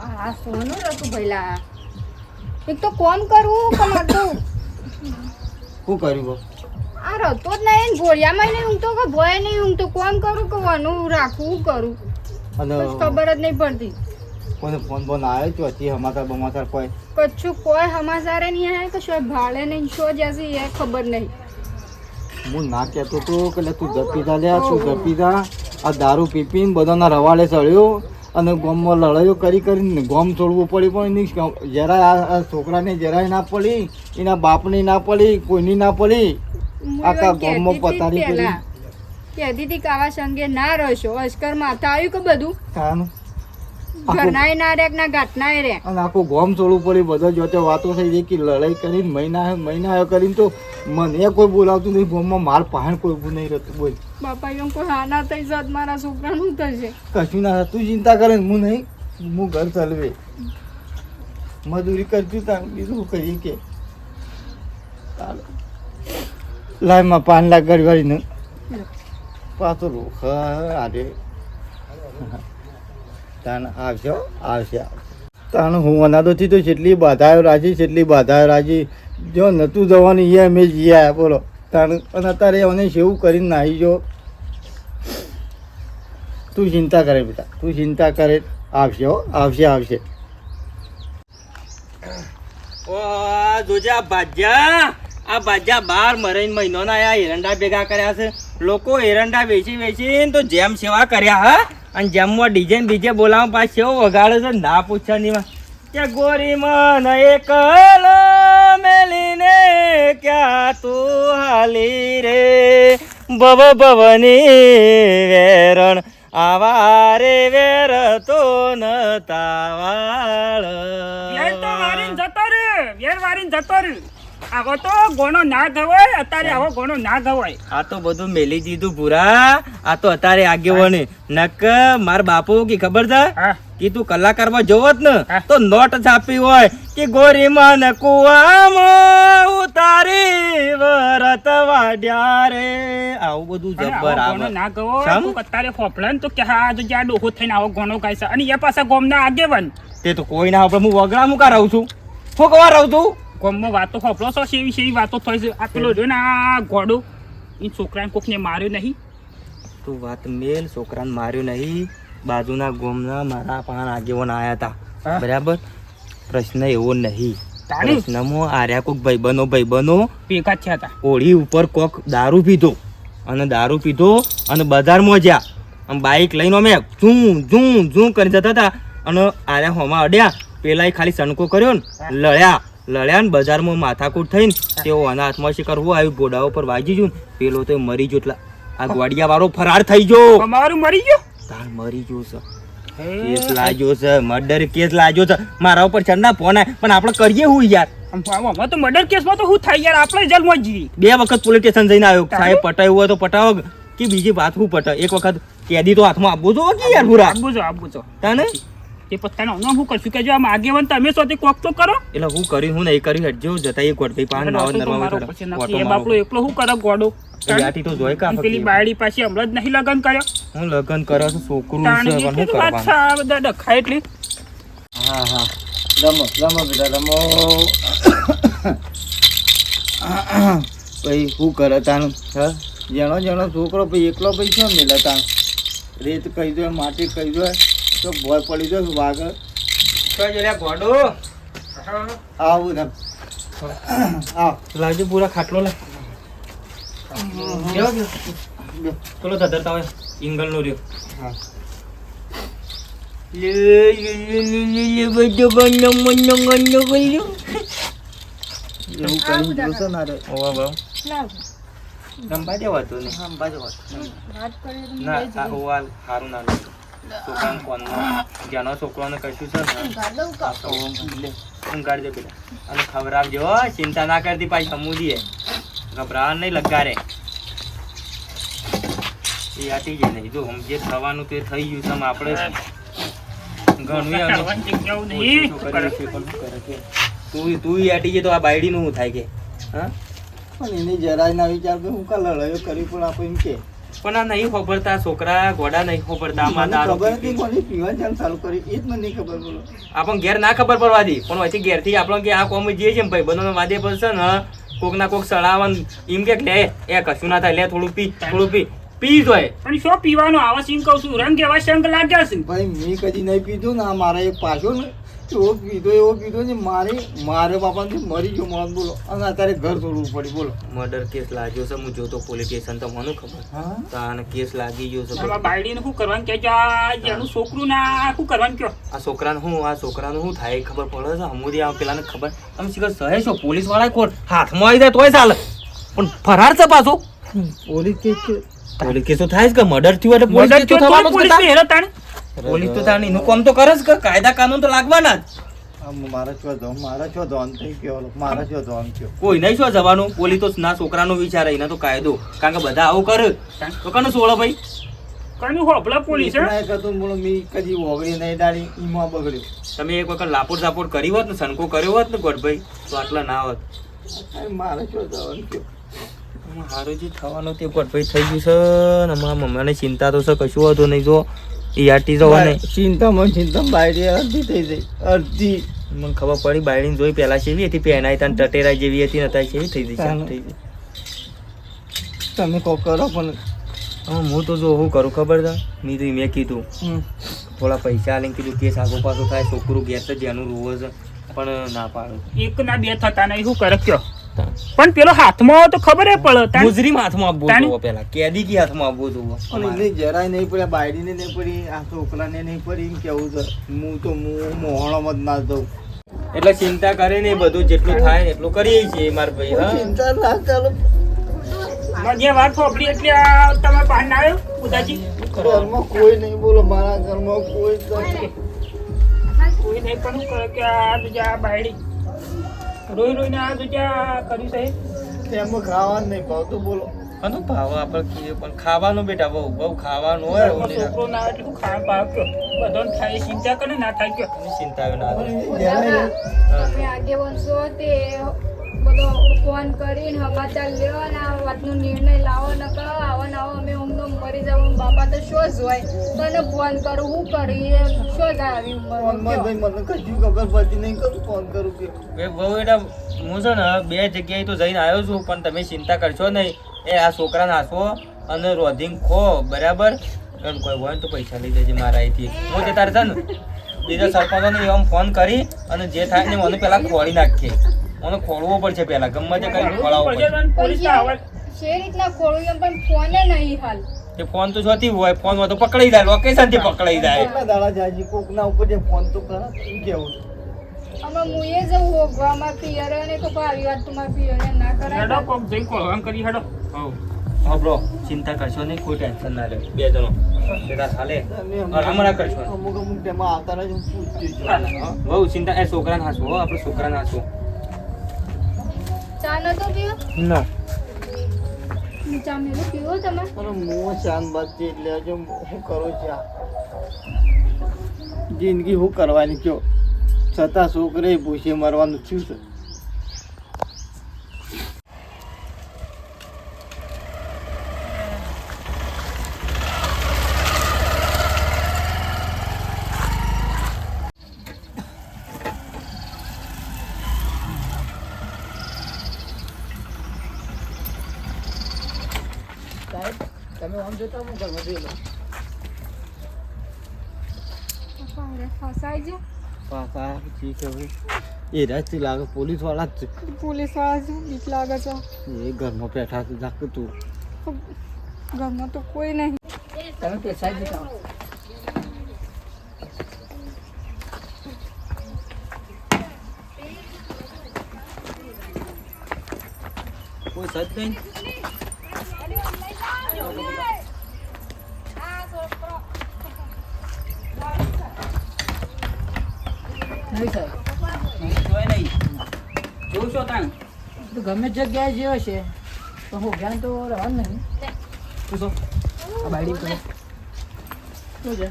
આ સોનું રતું ભઈલા એક તો કોમ કરવું કમાતું શું કર્યું બો? આ રતો જ નહીં ગોળિયામાં નહીં ઊંઘતો કે ભોય નહીં ઊંઘતો કોમ કરું કે વાનું રાખવું કરું અને બસ ખબર જ નહીં પડતી કોઈને ફોન બોન આવ્યો તો હતી સમાચાર બમાચાર કોઈ? કચ્છું કોઈ સમાચાર નહીં આવે કે શું ભાડે નહીં શું જશે એ ખબર નહીં. હું ના કહેતો તો કે લે તું જપી જા લે, તું જપી જા. આ દારૂ પીપીને બધાના રવાડે ચડ્યો અને ગોમમાં લડાઈઓ કરી કરીને ગોમ છોડવું પડી પણ એની જરાય આ છોકરાને જરાય ના પડી, એના બાપની ના પડી, કોઈની ના પડી. આખા ગોમમાં પતારી કરી કહેતી હતી કાવા સંગે ના રહેશો અસ્કર માથા આવ્યું કે બધું તાનું ઘરનાય ના રે ના ઘાટનાય રે અને આખું ગોમ છોડવું પડી. બધા જોતે વાતો થઈ ગઈ કે લડાઈ કરીને મહિના કરીને તો મને કોઈ બોલાવતું નહીં. ગોમમાં માર પહાણ કોઈ ઊભું નહીં રહેતું. બોલ બાપા એમ કોઈ હા ના થઈ જાત મારા છોકરાનું થશે કશું ના તું ચિંતા કરે ને હું નહીં, હું ઘર ચલવે મજૂરી કરતી તા બીજું કહીએ કે લાઈમાં 5 લાખ ગરવાડીને પાછો રોખ આડે તાન આવશે તાન હું અનાદોથી તો જેટલી બાધાઓ રાજી જેટલી બાધાઓ રાજી જો નતું જવાનું એ અમે જીયા બોલો તાન અને અત્યારે મને સેવું કરીને નાહી જો. તું ચિંતા કરે બેટા, તું ચિંતા કરે. આવશે હો, આવશે. ઓ જોજે આ ભાજ્યા 12 મહિને મહિનોના આયા એરંડા ભેગા કર્યા છે. લોકો એરંડા વેચીને તો જેમ સેવા કર્યા હા. અને જેમમાં ડીજે બીજે બોલાવવા પાછ સેવો વગાડે છે ના પૂછવાની માં કે ગોરી મન એકલ મેલીને ક્યાં તું હાલી રે ભવની વેરણ આવા રે વેર તો ન તાવાળ આવો તો ગોણો ના ગવાય અત્યારે, આવો ગોણો ના ગવાય. આ તો બધું મેલી દીધું પૂરા. આ તો અત્યારે આગેવાને નક માર બાપુ કે ખબર છે કે તું કલાકારમાં જોવત ને તો નોટ છાપી હોય કે ગોરી માં કુવામાં ઉતારી વરત વાડ્યા રે. આવું બધું જબર આવે ના ગવાય અત્યારે ફોફળન તો કે હા જો જ્યાં ડોહો થઈને આવો ગોણો ગાય છે અને એ પાછા ગોમના આગેવાન તે તો કોઈ ના આપણે હું વગડા મુકા રહું છું. હું કવા રહું છું ગોમમાં વાતો ફોફળો છો સેવી વાતો થઈ છે. આ પેલો રહ્યો ને આ ઘોડો એ છોકરાને કોકને માર્યો નહીં. તું વાત મેલ છોકરાને માર્યો નહીં. બાજુના ગોમના મારા પાન આગેવાન આયા હતા બરાબર. પ્રશ્ન એવો નહીં. પ્રશ્નમાં આર્યા કોક ભાઈબંધો ભેગા થયા હતા. ઓળી ઉપર કોક દારૂ પીધો અને બજારમાં જ્યાં અને બાઈક લઈને અમે ઝૂમ કરી જતા હતા અને આર્યા હોમાં અડ્યા. પેલા ખાલી સણકો કર્યો ને લડ્યા ને બજારમાં માથાકૂટ થઈને તેઓ આના હાથમાં શિકાર હું આવ્યું ઘોડા ઉપર વાગી ગયું. પેલો તો મરી ગયો. એટલે આ ગોડિયા વાળો ફરાર થઈ ગયો. અમારું મરી ગયો તાર મરી ગયો છે. કેસ લાગ્યો છે, મર્ડર કેસ લાગ્યો છે. મારા ઉપર ચડના ફોન આવે પણ આપણે કરીએ હું યાર. તો મર્ડર કેસમાં તો શું થાય યાર, આપણે જેલમાં જઈએ. 2 વખત પોલીસ સ્ટેશન જઈને આવ્યો. સાહેબ પટાયું હોય તો પટાવો કે બીજી વાત હું પટાવ. એક વખત કેદી તો હાથમાં આપવું જો કે યાર પૂરા આપવું છો તને એ પત્તાનો હું કરશું કે જો આમ આગેવાન તમે સોથી કોક તો કરો. એટલે હું કર્યું હું નહીં કર્યું હેડજો જતા એ ગોડભાઈ પાન નાવ નરવા એ બાપલો એકલો શું કરે ગોડો યાટી તો જોઈ કા પેલી બાયડી પાછી હમણાં જ નહીં લગન કર્યો. હું લગન કર્યો છું છોકરું છે પણ હું કરવાનું બધા ડખાય એટલે હા રમો બેટા રમો. પછી શું કરે તાનું જણો છોકરો પછી એકલો પૈસા મેલા તાન રેત કહી દો માટી કહી દો તો ભોય પડી જાય વાગળ કઈ જોડ્યા ગોડો આવું રમ લાવજો પૂરા ખાટલો લે ચલો ધરતા હોય ઇંગલ નો રહ્યો. હા એવું કરી જોશે ના રે રંબા જેવા હતું ને ના આ ઓવાલ સારું ના છોકરાને કોનમાં જેનો છોકરાને કશું છે ને ઊંઘાડજો પેલા અને ખવડાવજો. ચિંતા ના કરતી પાછી સમૂદીએ ગભરાવા નહીં લગારે એ આટી જાય નહીં. જો જે થવાનું તે થઈ ગયું છે. આપણે ઘણું તું આટી જાય તો આ બાયડી નું થાય કે હા પણ એની જરાય ના વિચાર કે હું કા લડાઈઓ કરી પણ આપણે એમ કે પણ આ નહીં ખબરતા છોકરા ગોડા નહીં ખબરતા આમાં મને દારૂ ખબર પી હતી કોની પીવા ચાલ ચાલુ કરી એ જ મને નહીં ખબર બોલો આપણને ઘેર ના ખબર પડવા દી પણ પછી ઘેરથી આપણને કે આ કોમ જઈએ છે ભાઈ બંધોનો વાદે પડશે ને કોક ના કોક સડાવન એમ કે લે એ કશું ના થાય લે થોડું પી જોય પણ શું પીવાનું આવા સિંગ કહું છું રંગ એવા શંક લાગ્યા છે ભાઈ મેં કદી નહીં પીધું ને આ મારા એક પાછો ને એવો પીધો ને મારે બાપાને મરી ગયો મોત બોલો અને અત્યારે ઘર તોડવું પડી બોલો મર્ડર કેસ લાગ્યો છે હું જોતો પોલીસ સ્ટેશન તો મને ખબર હા તો આને કેસ લાગી ગયો છે આ બાયડીને શું કરવાનું કે જેનું છોકરું ના શું કરવાનું કયો આ છોકરાનું શું થાય ખબર પડે છે અમુદી આ પેલાને ખબર તમે શીખર સહે છો પોલીસ વાળા કોણ હાથમાં આવી જાય તોય ચાલે પણ ફરાર છે પાછો પોલીસ પોલીસ કેસ તો થાય જ કે મર્ડર થયું એટલે પોલીસ કેસ તો થવાનું જ કે તાણ. પોલીસ તો તાણ એનું કામ તો કરે જ કે કાયદા કાનૂન તો લાગવાના જ મારા છો ધોન થઈ ગયો મારા છો ધોન થયો કોઈ નહીં શું જવાનું પોલીસ તો ના છોકરાનો વિચારે એના તો કાયદો કારણ કે બધા આવું કરે તો કને સોળો ભાઈ કનું હોપલા પોલીસ હે? એટલા કરતું બોલો મેં કદી ઓગળી નહીં ડાળી ઈમાં બગડ્યું તમે એક વખત લાપોડ ઝાપોડ કરી હોત ને સનકો કર્યો હોત ને ગોડભાઈ તો આટલા ના હોત અરે મારા છો ધોન થયો સારું જે થવાનું તે ગોડભાઈ થઈ ગયું છે ને અમારા મમ્માને ચિંતા તો છે કશું હતું નહીં જો એ આટી જવા નહીં ચિંતા બાયરી અડધી થઈ જઈ અડધી મને ખબર પડી બાયડીને જોઈ પહેલા જેવી હતી પહેનાઈ તાન ટટેરા જેવી હતી નતા જેવી થઈ ગઈ ચાલો. થઈ ગઈ તમે કોક કરો પણ હું તો જો હું કરું ખબર છે મેં કીધું થોડા પૈસા આલીને કીધું કેસ આગો પાછો થાય છોકરું ઘેર તો જેનું રોવો છે પણ ના પાડું એક ના બે થતા નહીં શું કરે કયો પણ પેલો હાથમાં તો ખબર હે પડે તાણ. મુજરીમ હાથમાં આપવું તાણી? જોવો પેલા કેદી કી હાથમાં આપવું જોવો પણ એને જરાય નહીં પડ્યા બાયડીને નહીં પડી આ છોકરાને નહીં પડી એમ કેવું છે હું મોહણમાં જ ના દઉં એટલે ચિંતા કરે ને બધું જેટલું થાય ને એટલું કરીએ છીએ મારા ભાઈ હા ચિંતા ના ચાલો જે વાત ફોપડી એટલે આ તમે પાન ના આવ્યો ઉદાજી ઘરમાં કોઈ નહીં બોલો મારા ઘરમાં કોઈ જ નથી. કોઈ નહીં પણ શું કરે કે આ દુજા બાયડી રોઈને આ દુજા કર્યું છે એમાં ખાવાનું નહીં ભાવતું બોલો અને ભાવ આપણે કીધું પણ ખાવાનું બેટા બહુ ખાવાનું હોય ઘરમાં છોકરો ના આવે એટલે શું ખાવા પાવ કયો બધાને થાય ચિંતા કરે ના થાય કયો એની ચિંતા ના થાય. જરાય તમે આગેવાન છો તે બધો ફોન કરીને સમાચાર લ્યો ને આ વાતનો નિર્ણય લાવો ન કરો આવો ને આવો અમે ઊંઘનો મરી જાવ બાપા તો શું જ હોય તને ફોન કરું હું કરીએ શું થાય આવી ફોનમાં ઉંમર ભાઈ મને કશું ખબર પડતી નહીં કરું ફોન કરું કે એ બહુ એટલે હું છે ને બે જગ્યાએ તો જઈને આવ્યો છું પણ તમે ચિંતા કરશો નહીં એ આ છોકરાને હાંસવો અને રોધિંગ ખો બરાબર અને કોઈ હોય ને તો પૈસા લઈ જજે મારા અહીંથી હું તે તારે છે ને બીજા સરપંચોને એમ ફોન કરી અને જે થાય ને મને પહેલાં ખોળી નાખીએ મને ખોળવો પડશે પહેલાં ગમે તે કંઈ ખોળાવવો પડશે પોલીસ ના આવે છે રીતના ખોળું એમ પણ ફોને નહીં હાલ એ ફોન તો જોતી હોય ફોન હોય તો પકડાઈ જાય લોકેશનથી પકડાઈ જાય કેટલા દાડા જાજી કોકના ઉપર જે ફોન તો કરે એમ કેવું અમે મુએ જવું હોગવા અમારા પિયરે ને તો આવી વાત તમારા પિયરે ના હેડો કરાય કોક જઈ કોલવાન કરી હેડો હા બ્રો ચિંતા કરશો નહીં કોઈ ટેન્શન ના લે બે જણો બેટા હાલે હમણાં કરશો અમુક તેમાં આવતા નથી હું પૂછતી છું હા, બહુ ચિંતા એ છોકરાને હાંસવો હો આપણે છોકરાને હાંસવો ચા નતો પીવો ના ચા મેલું પીવો તમે અને હું શાંત બાદ છે એટલે હજુ હું કરું છું આ. જિંદગી હું કરવાની કયો છતાં છોકરે ભૂસે મરવાનું થયું છે તમે આમ જોતા હું ઘરમાં જોઈ લો ફસાઈ છે પાપા જી કહેવું એ રાતથી લાગે પોલીસ વાળા જ છે પોલીસ વાળા છે બીક લાગે છે એ ઘરમાં બેઠા છે જાગતું તું ઘરમાં તો કોઈ નહીં તમે પેસાઈ જતા કોઈ સજ નહીં નહીં સાહેબ જોઈ નહીં જોઉં છો તાણ તો ગમે તે જગ્યાએ જેવો છે તો હું જ્ઞાન તો રહેવાનું નહીં શું છો આ બાયડી કરે શું છે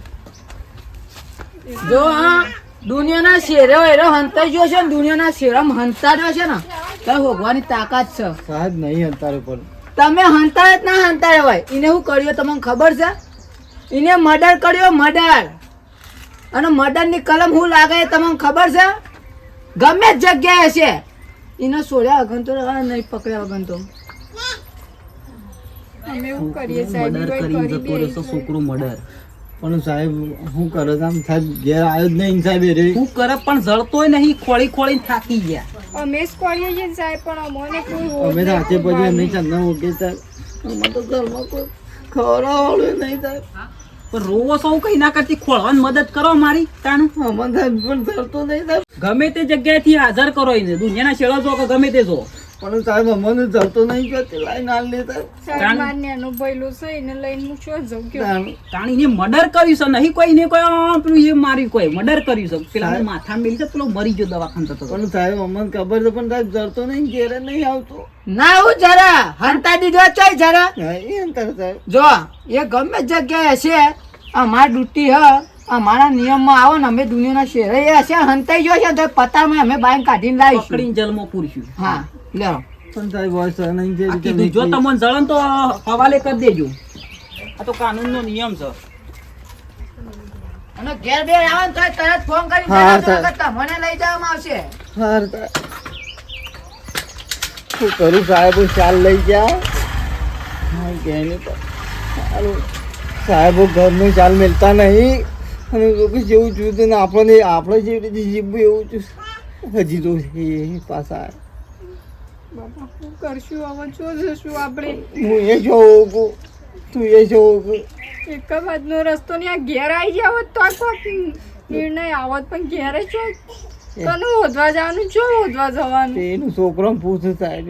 જો હા દુનિયાના શેરો એરો હંતાઈ ગયો છે ને દુનિયાના શેરામાં હંતાડ્યો છે ને તો ભોગવાની તાકાત છે સાહેબ નહીં અંતારે પણ તમે હંતાય જ ના હંતાય હોય. એને શું કર્યું તમને ખબર છે? એને મર્ડર કર્યો, મર્ડર. અને મર્ડરની કલમ શું લાગે એ તમને ખબર છે? ગમે જ જગ્યાએ છે. એને છોડ્યા વગર તો નહીં પકડ્યા વગર તો અમે એવું કરીએ સાહેબ કોઈ કરી દે છોકરો મર્ડર પણ સાહેબ શું કરે છે? આમ સાહેબ ઘેર આવ્યો જ નહીં સાહેબ એ રે. શું કરે પણ જળતોય નહીં, ખોળી ખોળી થાકી ગયા. અમે જ કરીએ છીએ ને સાહેબ પણ અમને કોઈ હોશ અમે નહીં, રાતે કોઈ પછી બહાર એમની નહીં. ચંદા મૂકી સાહેબ. આમાં તો ઘરમાં કોઈ ખવડાવવાળું નહીં સાહેબ. પણ રોવો સૌ કઈ ના કરતી ખોળવાની મદદ કરો મારી તાણ. આમાં સાહેબ પણ ધરતો નહીં સાહેબ. ગમે તે જગ્યાએથી હાજર કરો એને, દુનિયાના છેડા જો કે ગમે તે જો. પણ સાહેબ અમને ધરતો નહીં ગયો તે લાઈન આલ લે સાહેબ. સાહેબ મારને અનુભવેલું છે એને લઈને હું શું જઉં કે તાણ એને મર્ડર કર્યું છે, નહીં કોઈ ને કોઈ પેલું એ માર્યું, કોઈ મર્ડર કર્યું છે. પેલા માથા મેલી છે, પેલો મરી ગયો દવાખાને જતો. પણ સાહેબ અમને ખબર છે પણ સાહેબ ધરતો નહીં, ઘેરે નહીં આવતો. ના હું જરા હંતા દીધો ચોય જરા. હા એ અંતર સાહેબ. જો એ ગમે જગ્યાએ હશે, અમારી ડ્યુટી હ, અમારા નિયમમાં આવો ને અમે દુનિયાના શેરે એ હશે, હંતાઈ ગયો છે તો પતામાં અમે બાઈક કાઢીને લાવીશું, પકડીને જેલમાં પૂરશું. હા લ્યો પણ સાહેબ હોય સર નહીં જે રીતે કીધું, જો તમને જળન તો હવાલે કરી દેજો. આ તો કાનૂનનો નિયમ છે. અને ઘેર બે આવે ને તો તરત ફોન કરી હા, દેજો, સર. તમને લઈ જવામાં આવશે. હાર સાહેબ. શું કરું સાહેબ? ચાલ લઈ ગયા. હા ઘેરની તો સારું. સાહેબો ઘરનું ચાલ મિલતા નહીં અને લોકો જેવું જોયું ને આપણે જેવી રીતે જીવવું એવું જ હજી તો એ પાછા બાપા શું કરશું હવે, શું જશું આપણે? હું એ જોઉં તું એ જોઉં. એક જ બાજુનો રસ્તો ને આ ઘેર આવી ગયા હોત તો કોઈ નિર્ણય આવત, પણ ઘેરે છો તને હોદવા જવાનું, જો હોદવા જવાનું. એનું છોકરો પૂછે સાહેબ.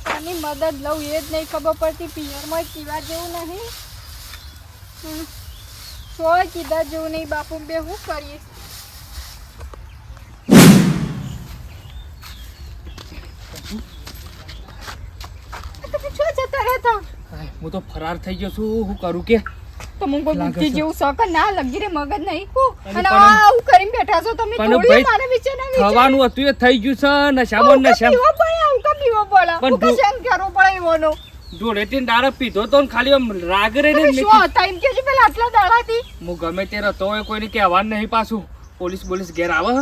કોની મદદ લઉં એ જ નહીં ખબર પડતી. પિયરમાં કીવા જેવું નહીં, સોય કીધા જેવું નહીં. બાપુ બે શું કરીએ? તમે શું જતા રહેતા? હું તો ફરાર થઈ ગયો છું, શું કરું કે? તમે કોઈ લાગે બુદ્ધિ છે. જેવું સકન ના લગી રે મગજ નહીં કો. અરે અને પણ- આવું કરીને બેઠા છો તમે, પણ થોડી ભાઈ, મારા વિશે ના વિચાર. થવાનું હતું એ થઈ ગયું છે. નશામાં નશા પીવો પડે, આવું કા પીવો પડે? પણ હું કા શેમ કરવો પડે એવાનો? જોડેથી દારૂ પીધો તો ને ખાલી આમ રાગ રે તમે શું હતા એમ કેજો પેલા આટલા દાડાથી? હું ગમે તે રહેતો હોય કોઈને કહેવાનું નહીં. પાછું પોલીસ ઘેર આવે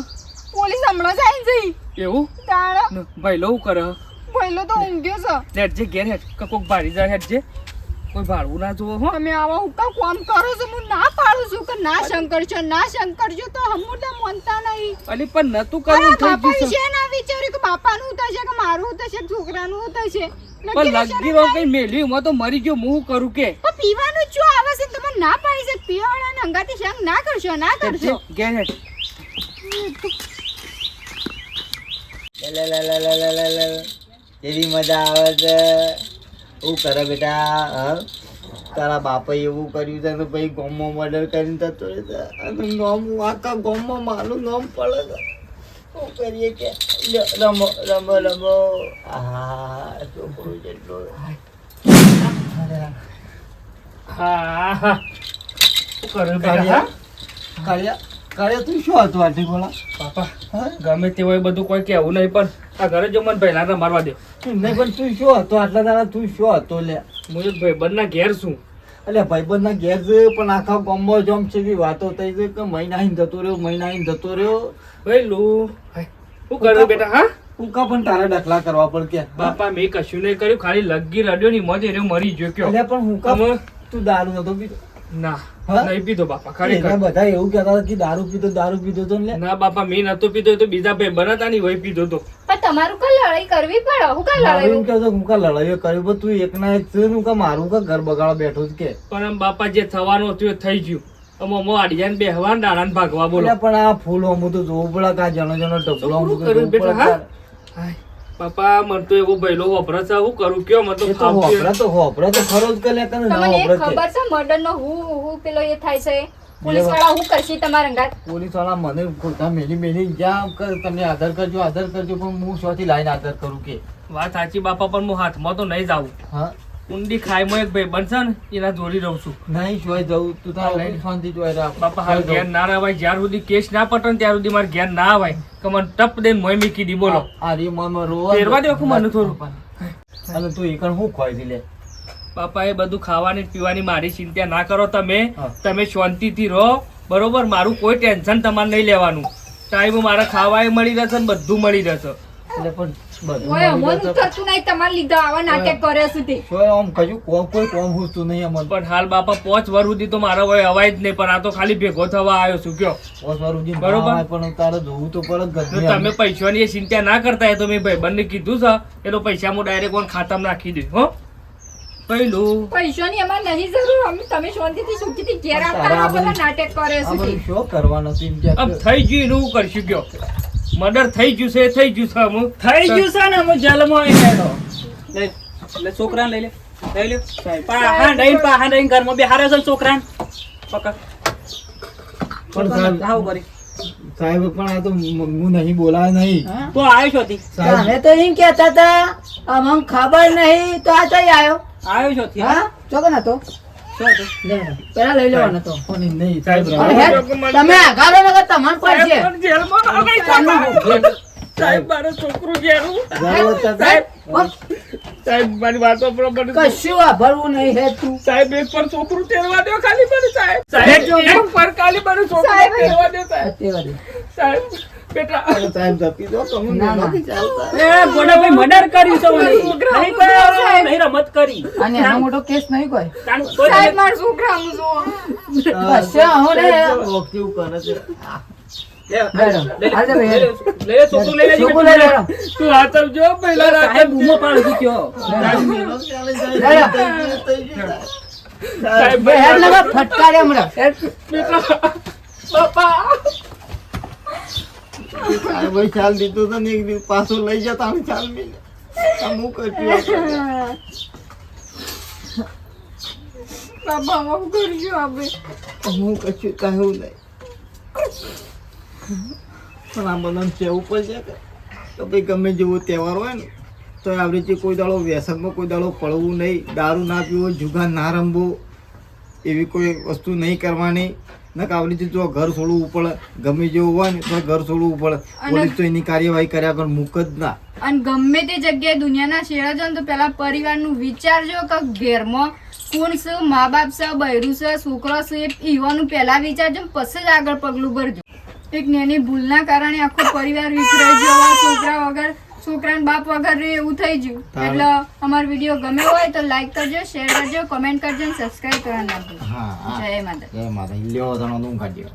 પોલીસ હમણાં જ આવીને જઈ એવું દાડા. ને ભાઈ લો કરે પહેલો તો ઊંઘ્યો છે. હેઠજે ઘેર હેઠ કે કોક ભારી જાય હેઠજે, કોઈ ભાડવું ના જોવો હો. તમે આવા હુકા કામ કરો છો, હું ના પાડું છું કે ના શંકર છો, ના શંકર છો, તો હમુદા માનતા નહીં. અલી પણ નતું અરે કરવું થઈ બાપા ગયું છે. વિશે ના વિચાર્યું કે બાપાનું થશે કે મારું થશે, છોકરાનું થશે. પણ લગી રો કઈ મેલ્યું એમાં તો મરી ગયો. હું શું કરું કે? પણ પીવાનું જ શું આવે છે? તમે ના પાડી છે પીવાવાળાને અંગાથી શંક ના કરશો, ના કરશો. હેઠજે ઘેર હેઠ. એવી મજા આવે છે. શું કરે બેટા? હા તારા બાપા એવું કર્યું છે તો ભાઈ ગામમાં મર્ડર કરીને જતો રહે છે અને નામ આખા ગામમાં મારું નામ પડે છે. શું કરીએ કે રમો રમો રમો. હા છોકરો જેટલો હા હા શું કરું બેટા? કાળિયા હા? કાળિયા કાળિયા તું શું હતું આથી બોલા? બાપા હા ગમે તે હોય બધું કોઈ કહેવું નહીં, પણ આ ઘરે જો મને પહેલા ના મારવા દે. નહીં પણ તું શું હતો આટલા દાડા? તું શું હતો લે? હું એક ભાઈબંધના ઘેર છું. એટલે ભાઈબંધના ઘેર છે પણ આખા ગામમાં જમ છે કે વાતો થઈ છે કે મહિના આઈને જતો રહ્યો, મહિના આઈને જતો રહ્યો. ભાઈ લું શું કરું બેટા? હા ટૂંકા પણ તારે ડખલા કરવા પડે કે બાપા મેં કશું નહીં કર્યું, ખાલી લગી રડ્યો ની મજે મરી ગયો કયો. અલ્યા પણ હું કામ આમાં તું દારૂ નતો પીતો? ના હા? નહીં પીધો બાપા એના ખરેખર બધા એવું કહેતા હતા કે દારૂ પીધો તો લે ના બાપા મેં નતો પીધો તો બીજા ભાઈ બનતા ની વહી પીધો તો પણ તમારું કઈ લડાઈ કરવી પડે હું કઈ મારું એમ લડાઈ કહેતો હું કા લડાઈઓ કર્યું પણ તું એકના એક છે ને હું કા મારું કા ઘર બગાડવા બેઠો છે કે પણ આમ બાપા જે થવાનું હતું એ થઈ ગયું અમો અડીજાને બેહવા ને દાડા ભાગવા બોલો એટલે પણ આ ફૂલ અમું તો જોવું પડે કે આ જણો ઢગલો અમું તો શું કરું જોવું પડે બેટા, હા? તારે. હાય, બાપા મને તો એવો ભયલો વપરાશ છે, હું કરું કયો મને તો એ તો ફાવતું હોભળે તો ખરો જ કે લે કે ના તમને હોભળે એક છે. ખબર છે મર્ડર નો હું પેલો એ થાય છે પોલીસ વાળા હું કરશે તમારા અંગાત પોલીસ વાળા મને ખોટા મેલી જ્યાં કર તમે આધાર કરજો પણ હું શોથી લાઈને આધાર કરું કે વાત સાચી બાપા પણ હું હાથમાં તો નહીં જાઉં હા ઊંડી ખાઈમાં એક ભાઈ બનશે ને એના જોડી રહું છું નહીં શોય જવું તું તારા શાંતિ જોઈ રાખ બાપા હાલ ઘેર ના રવાય જ્યાર સુધી કેસ ના પટે ને ત્યાર સુધી મારે ઘેર ના આવાય કે મને ટપ દઈને મોય મૂકી દી બોલો આ રી મામા રોવા પહેરવા દે આખું મને થોડું. અને તું એકણ હું ખોઈ દી લે બાપા એ બધું ખાવાની ને પીવાની મારી ચિંતા ના કરો તમે હા. તમે શાંતિથી રહો બરોબર મારું કોઈ ટેન્શન તમારે નહીં લેવાનું ટાઈમ મારા ખાવાય મળી રહેશે ને બધું મળી રહેશે એટલે પણ બધું ઓય મળી અમોનું જશે. થતું નહીં તમારે લીધા આવા નાટક કરે સુધી શોય આમ કજું કોઈ કોમ હુસતું નહીં અમન પણ હાલ બાપા 5 વર્ષ સુધી તો મારો હોય અવાય જ નહીં પણ આ તો ખાલી ભેગો થવા આવ્યો છું કયો ઓસવારુજી બરોબર. બરોબર પણ તારે જોવું તો પડે જ જો ગધે તમે પૈસાની એ ચિંતા ના કરતા એ તો મેં ભાઈબંધને કીધું છે એ તો પૈસા હું ડાયરેક્ટ કોણ ખાતામાં નાખી દઉં હો પહેલું પૈસાની અમારે નહીં જરૂર અમે તમે શાંતિથી સુખીથી ઘેર આવતા તારા રહો, બધા બધું- નાટક કરે આ સુધી બધું શો કરવાનો છે એમ કે આમ થઈ ગયું એનું હું કરશું કયો મર્ડર થઈ ગયું છે થઈ ગયું છે હું થઈ ગયું છે ને અમે જેલમાં આવી ગયેલો લે છોકરાને લઈ લે પાહા દઈ ઘરમાં બેહારે છે છોકરાને પકડ પણ સાહેબ હાવ કરી સાહેબ પણ આ તો હું નહીં બોલાય નહીં તો આવ્યો છો તી સાહેબ તમે તો એમ કેતા હતા અમને ખબર નહીં તો આ તઈ આવ્યો આવ્યો છો તી હા ચોકન હતો પેલા લઈ લેવાનો તો પણ નહીં સાહેબ અરે હેડ, તમે આઘાડો નકર તમને પડશે પણ જેલમાં ના ગઈ સાહેબ. સાહેબ મારું છોકરું જેરું સાહેબ સાહેબ મારી વાતો પ્રમાણે કશું વાપરવું નહીં હે તું સાહેબ એક પર છોકરું તેડવા દો ખાલી મને સાહેબ સાહેબ એક પર ખાલી મને છોકરું તેડવા દો સાહેબ તે વાળી. સાહેબ બેટા સાહેબ જપી દો તમે ના, ના. નથી ચાલતા એ ગોડાભાઈ મર્ડર કર્યું છે ઓલી. નહીં કોઈ નહીં રમત કરી અને એનો મોટો કેસ નહીં કોઈ તાણ કોઈ સાહેબ મારા છોકરા હું જોવો કશું આવું નહીં. ઓક્ટિવ કરે છે બેડો. હાલ દે ભાઈ, હેડ. લઈ લે છોકરું લઈ લેજો. છોકરું લઈ લેવાનો. તું હાથ જો પહેલા સાહેબ બૂમો પાડું છું કયો સાહેબ બે હેડ લગા ફટકારે હમણાં. હેડ. બાપા સાહેબ ભાઈ ચાલ દીધું તો ને એક દિવસ પાછો લઈ જતા અને ચાલ મિલે હું કરતી બાબા હું કરશું આપણે હું કશું કહ્યું નહીં પણ આ બધાને કહેવું પડશે કે તો ભાઈ ગમે જેવો તહેવાર હોય ને તો આવી રીતે કોઈ દાડો વ્યસનમાં કોઈ દાડો પડવું નહીં દારૂ ના પીવો જુગાર ના રમવો એવી કોઈ વસ્તુ નહીં કરવાની ન કે આવી રીતે જો ઘર છોડવું પડે ગમે જેવું હોય ને તો ઘર છોડવું પડે પોલીસ તો એની કાર્યવાહી કર્યા વગર મૂક જ ના અને ગમે તે જગ્યાએ દુનિયાના શેરા જો ને તો પેલા પરિવારનું વિચારજો કે ઘેરમાં કોણ છે મા બાપ છે બૈરું છે છોકરો છે ઈવાનું પહેલા વિચારજો ને પછી જ આગળ પગલું ભરજો એક નાની ભૂલના કારણે આખો પરિવાર વિખરાઈ ગયો છોકરા વગર છોકરાના બાપ વગર રહે એવું થઈ ગયું એટલે અમારો વિડીયો ગમે હોય તો લાઈક કરજો શેર કરજો કમેન્ટ કરજો અને સબસ્ક્રાઈબ કરવા નાખજો હા જય માતા જય માતા લ્યો જણો નું કાઢ્યો